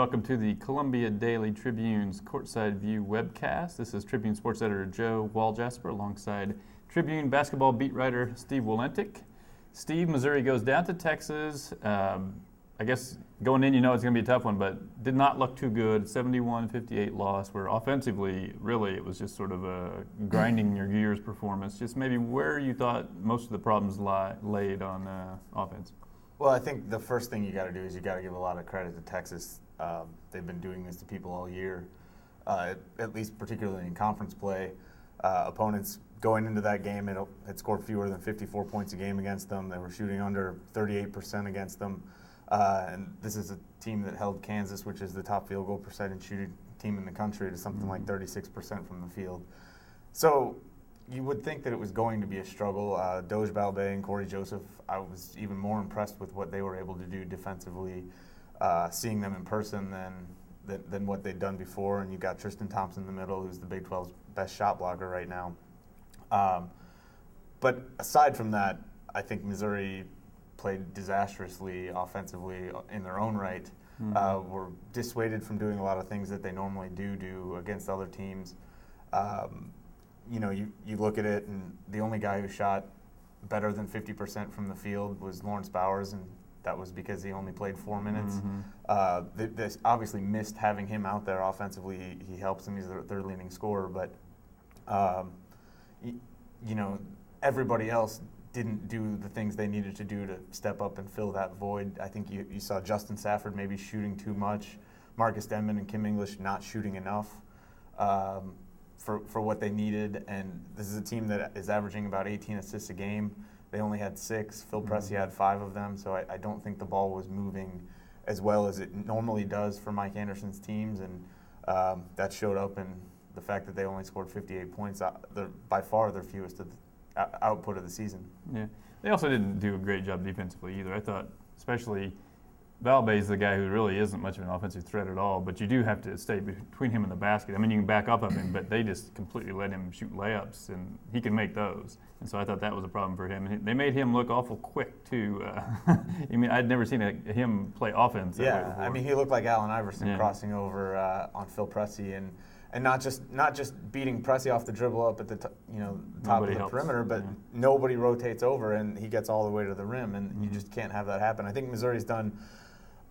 welcome to the Columbia Daily Tribune's Courtside View Webcast. This is Tribune sports editor Joe Waljasper alongside Tribune basketball beat writer Steve Wolentic. Steve, Missouri goes down to Texas. I guess going in, it's going to be a tough one, but did not look too good. 71-58 loss, where offensively, really, it was just sort of a grinding your gears performance. Just maybe where you thought most of the problems laid on offense. Well, I think the first thing you got to do is you got to give a lot of credit to Texas. They've been doing this to people all year, at least particularly in conference play. Opponents going into that game had scored fewer than 54 points a game against them. They were shooting under 38% against them. And this is a team that held Kansas, which is the top field goal percentage shooting team in the country, to something like 36% from the field. So you would think that it was going to be a struggle. Doge Balbay and Corey Joseph, I was even more impressed with what they were able to do defensively, seeing them in person than what they'd done before. And you got Tristan Thompson in the middle, who's the Big 12's best shot blocker right now. But aside from that, I think Missouri played disastrously offensively in their own right. Were dissuaded from doing a lot of things that they normally do against other teams. You look at it, and the only guy who shot better than 50% from the field was Lawrence Bowers, and that was because he only played 4 minutes. They obviously missed having him out there offensively. He helps them. He's their third leading scorer, but everybody else didn't do the things they needed to do to step up and fill that void. I think you saw Justin Safford maybe shooting too much, Marcus Denmon and Kim English not shooting enough for what they needed. And this is a team that is averaging about 18 assists a game. They only had 6. Phil Pressey had 5 of them, so I don't think the ball was moving as well as it normally does for Mike Anderson's teams, and that showed up in the fact that they only scored 58 points. They're by far their fewest of the output of the season. Yeah, they also didn't do a great job defensively either. I thought, especially Balbay's the guy who really isn't much of an offensive threat at all, but you do have to stay between him and the basket. I mean, you can back up of him, but they just completely let him shoot layups, and he can make those. And so I thought that was a problem for him. And they made him look awful quick, too. I'd never seen him play offense that way before. He looked like Allen Iverson crossing over on Phil Pressey, and not just beating Pressey off the dribble up at the top of the perimeter, but nobody rotates over, and he gets all the way to the rim, and you just can't have that happen. I think Missouri's done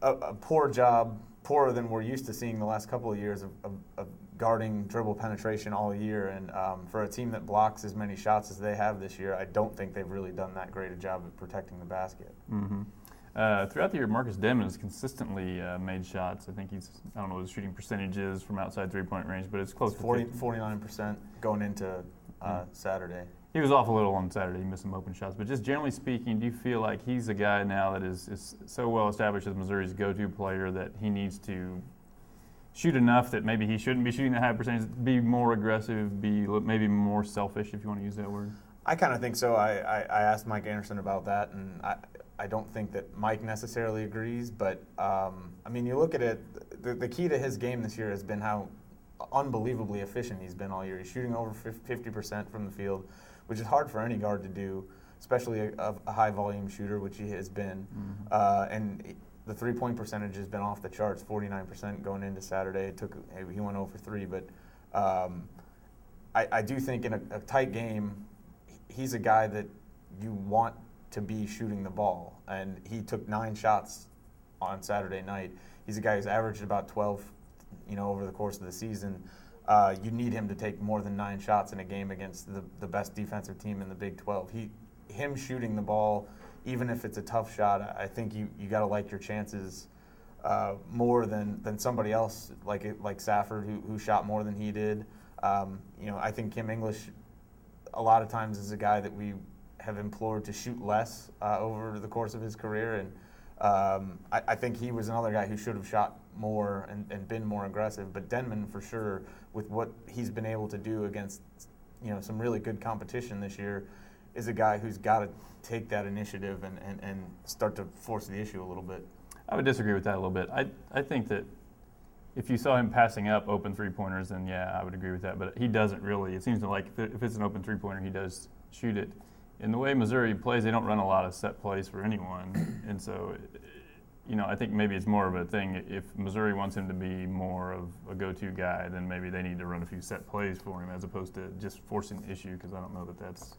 a poor job, poorer than we're used to seeing the last couple of years of guarding dribble penetration all year. And for a team that blocks as many shots as they have this year, I don't think they've really done that great a job at protecting the basket. Throughout the year, Marcus Denmon has consistently made shots. I think I don't know what his shooting percentage is from outside three-point range, but it's close to 49% going into Saturday. He was off a little on Saturday. He missed some open shots. But just generally speaking, do you feel like he's a guy now that is so well established as Missouri's go-to player that he needs to shoot enough that maybe he shouldn't be shooting a high percentage, be more aggressive, be maybe more selfish, if you want to use that word? I kind of think so. I asked Mike Anderson about that, and I don't think that Mike necessarily agrees. But, you look at it, the key to his game this year has been how unbelievably efficient he's been all year. He's shooting over 50% from the field, which is hard for any guard to do, especially a high-volume shooter, which he has been. And the three-point percentage has been off the charts, 49% going into Saturday. He went over 3, but I do think in a tight game, he's a guy that you want to be shooting the ball. And he took 9 shots on Saturday night. He's a guy who's averaged about 12, over the course of the season. You need him to take more than 9 shots in a game against the best defensive team in the Big 12. Him shooting the ball, even if it's a tough shot, I think you got to like your chances more than somebody else like Safford who shot more than he did. I think Kim English a lot of times is a guy that we have implored to shoot less over the course of his career, and I think he was another guy who should have shot more and been more aggressive. But Denmon, for sure, with what he's been able to do against some really good competition this year, is a guy who's got to take that initiative and start to force the issue a little bit. I would disagree with that a little bit. I think that if you saw him passing up open three-pointers, then yeah, I would agree with that. But he doesn't really. It seems like if it's an open three-pointer, he does shoot it. In the way Missouri plays, they don't run a lot of set plays for anyone. And so I think maybe it's more of a thing. If Missouri wants him to be more of a go-to guy, then maybe they need to run a few set plays for him as opposed to just forcing the issue, because I don't know that that's.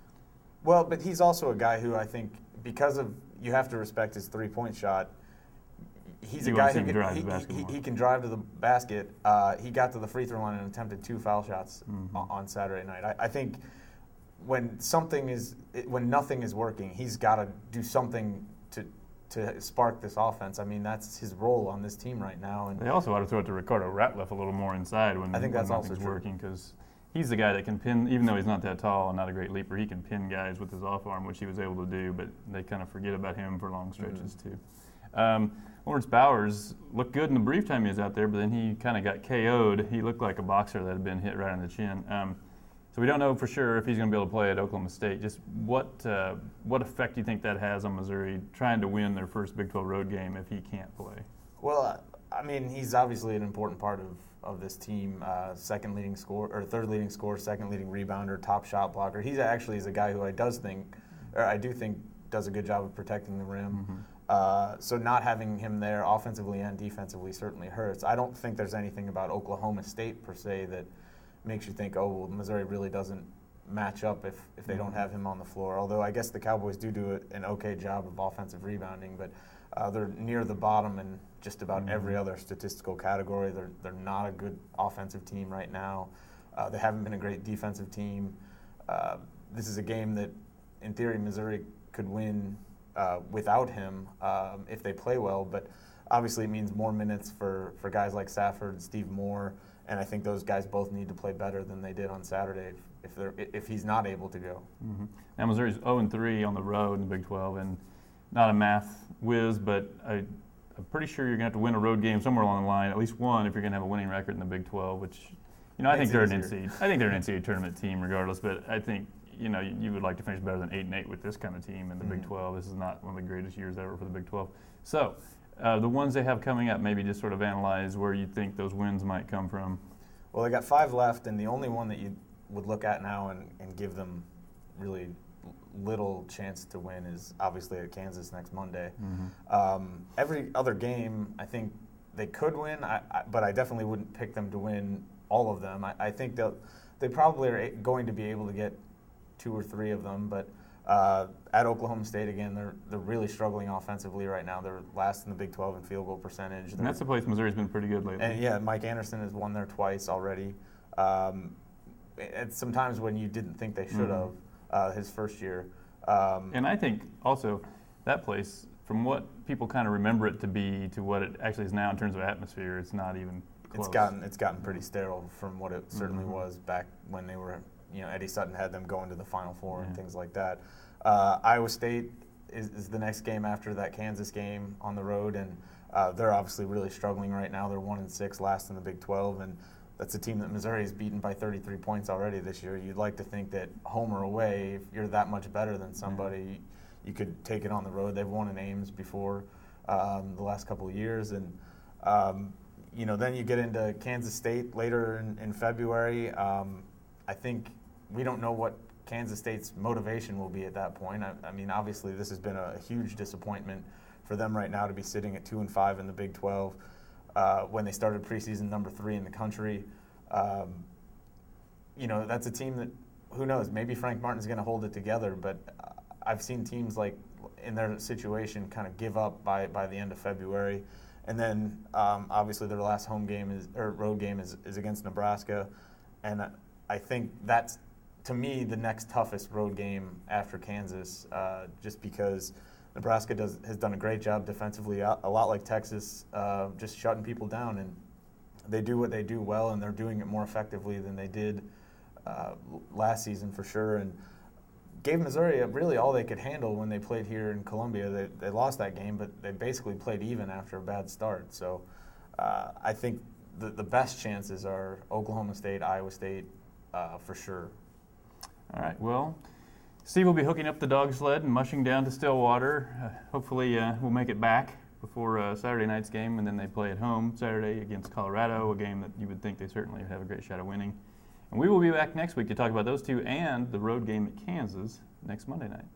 Well, but he's also a guy who I think, because of, you have to respect his three-point shot. He's a guy who he can drive to the basket. He got to the free throw line and attempted 2 foul shots on Saturday night. I think when nothing is working, he's got to do something to spark this offense. I mean, that's his role on this team right now. And they also ought to throw it to Ricardo Ratliff a little more inside when that's nothing's working, because he's the guy that can pin, even though he's not that tall and not a great leaper, he can pin guys with his off arm, which he was able to do, but they kind of forget about him for long stretches too. Lawrence Bowers looked good in the brief time he was out there, but then he kind of got KO'd. He looked like a boxer that had been hit right on the chin. So we don't know for sure if he's going to be able to play at Oklahoma State. Just what effect do you think that has on Missouri trying to win their first Big 12 road game if he can't play? Well, I mean, he's obviously an important part of this team. Third leading scorer, second leading rebounder, top shot blocker. He actually is a guy who I do think does a good job of protecting the rim. So not having him there offensively and defensively certainly hurts. I don't think there's anything about Oklahoma State per se that makes you think, oh, well, Missouri really doesn't match up if they don't have him on the floor. Although I guess the Cowboys do an okay job of offensive rebounding, but they're near the bottom in just about every other statistical category. They're not a good offensive team right now. They haven't been a great defensive team. This is a game that, in theory, Missouri could win without him if they play well, but obviously it means more minutes for guys like Safford and Steve Moore, and I think those guys both need to play better than they did on Saturday if he's not able to go. Now Missouri's 0-3 on the road in the Big 12, and not a math whiz, but I'm pretty sure you're going to have to win a road game somewhere along the line, at least one, if you're going to have a winning record in the Big 12, which, I think they're an NCAA tournament team regardless, but I think you would like to finish better than 8-8 with this kind of team in the Big 12. This is not one of the greatest years ever for the Big 12. So the ones they have coming up, maybe just sort of analyze where you think those wins might come from. Well, they got 5 left, and the only one that you would look at now and give them really little chance to win is obviously at Kansas next Monday. Every other game, I think they could win, but I definitely wouldn't pick them to win all of them. I think they probably are going to be able to get 2 or 3 of them, but at Oklahoma State again, they're really struggling offensively right now. They're last in the Big 12 in field goal percentage. And that's a place Missouri's been pretty good lately. And Mike Anderson has won there twice already. And sometimes when you didn't think they should have, his first year. And I think also that place, from what people kind of remember it to be to what it actually is now in terms of atmosphere, it's not even close. It's gotten pretty sterile from what it certainly was back when they were. Eddie Sutton had them going to the Final Four and things like that. Iowa State is the next game after that Kansas game on the road, and they're obviously really struggling right now. They're 1-6, last in the Big 12, and that's a team that Missouri has beaten by 33 points already this year. You'd like to think that home or away, if you're that much better than somebody, you could take it on the road. They've won in Ames before the last couple of years, and then you get into Kansas State later in February. I think we don't know what Kansas State's motivation will be at that point. I mean, obviously, this has been a huge disappointment for them right now to be sitting at 2-5 in the Big 12 when they started preseason number 3 in the country. That's a team that, who knows, maybe Frank Martin's going to hold it together, but I've seen teams like in their situation kind of give up by the end of February. And then obviously their last road game is against Nebraska, and I think that's, to me, the next toughest road game after Kansas, just because Nebraska has done a great job defensively, a lot like Texas, just shutting people down. And they do what they do well, and they're doing it more effectively than they did last season for sure. And gave Missouri really all they could handle when they played here in Columbia. They lost that game, but they basically played even after a bad start. So I think the best chances are Oklahoma State, Iowa State, for sure. All right. Well, Steve will be hooking up the dog sled and mushing down to Stillwater. Hopefully we'll make it back before Saturday night's game, and then they play at home Saturday against Colorado, a game that you would think they certainly have a great shot of winning. And we will be back next week to talk about those two and the road game at Kansas next Monday night.